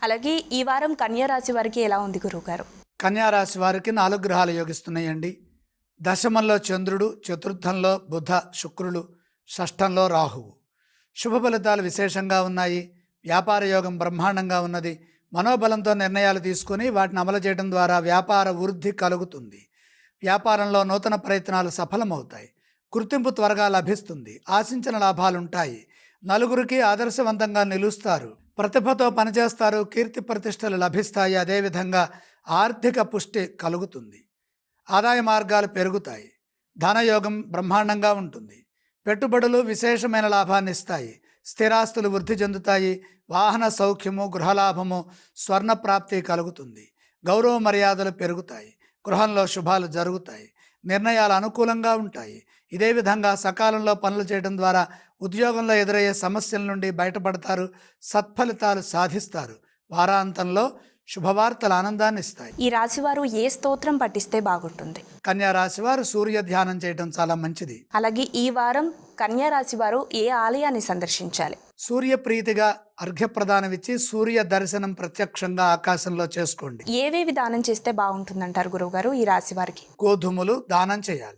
అలాగే ఈ వారం కన్యా రాశి వారికి ఎలా ఉంది గురువుగారు? కన్యా రాశి వారికి 4 గ్రహాలు యోగిస్తున్నాయండి. దశమంలో చంద్రుడు, చతుర్థంలో బుధ, శుక్రులు, షష్టంలో రాహువు. శుభ ఫలితాలు విశేషంగా ఉన్నాయి. వ్యాపార యోగం బ్రహ్మాండంగా ఉన్నది. మనోబలంతో నిర్ణయాలు తీసుకుని వాటిని అమలు చేయడం ద్వారా వ్యాపార వృద్ధి కలుగుతుంది. వ్యాపారంలో నూతన ప్రయత్నాలు సఫలమవుతాయి. గుర్తింపు త్వరగా లభిస్తుంది. ఆశించిన లాభాలుంటాయి. నలుగురికి ఆదర్శవంతంగా నిలుస్తారు. ప్రతిభతో పనిచేస్తారు. కీర్తి ప్రతిష్టలు లభిస్తాయి. అదేవిధంగా ఆర్థిక పుష్టి కలుగుతుంది. ఆదాయ మార్గాలు పెరుగుతాయి. ధనయోగం బ్రహ్మాండంగా ఉంటుంది. పెట్టుబడులు విశేషమైన లాభాన్ని ఇస్తాయి. స్థిరాస్తులు వృద్ధి చెందుతాయి. వాహన సౌఖ్యము, గృహలాభము, స్వర్ణ ప్రాప్తి కలుగుతుంది. గౌరవ మర్యాదలు పెరుగుతాయి. గృహంలో శుభాలు జరుగుతాయి. నిర్ణయాలు అనుకూలంగా ఉంటాయి. ఇదే విధంగా సకాలంలో పనులు చేయడం ద్వారా ఉద్యోగంలో ఎదురయ్యే సమస్యల నుండి బయటపడతారు. సత్ఫలితాలు సాధిస్తారు. వారాంతంలో శుభవార్తలు ఆనందాన్ని ఇస్తాయి. ఈ రాశి వారు ఏ స్తోత్రం పఠిస్తే బాగుంటుంది? కన్యా రాశి వారు సూర్య ధ్యానం చేయడం చాలా మంచిది. అలాగే ఈ వారం కన్యా రాశి వారు ఏ ఆలయాన్ని సందర్శించాలి? సూర్య ప్రీతిగా అర్ఘ్యప్రదానం ఇచ్చి సూర్య దర్శనం ప్రత్యక్షంగా ఆకాశంలో చేసుకోండి. ఏవేవి దానం చేస్తే బాగుంటుందంటారు గురువుగారు ఈ రాశి వారికి? గోధుమలు దానం చేయాలి.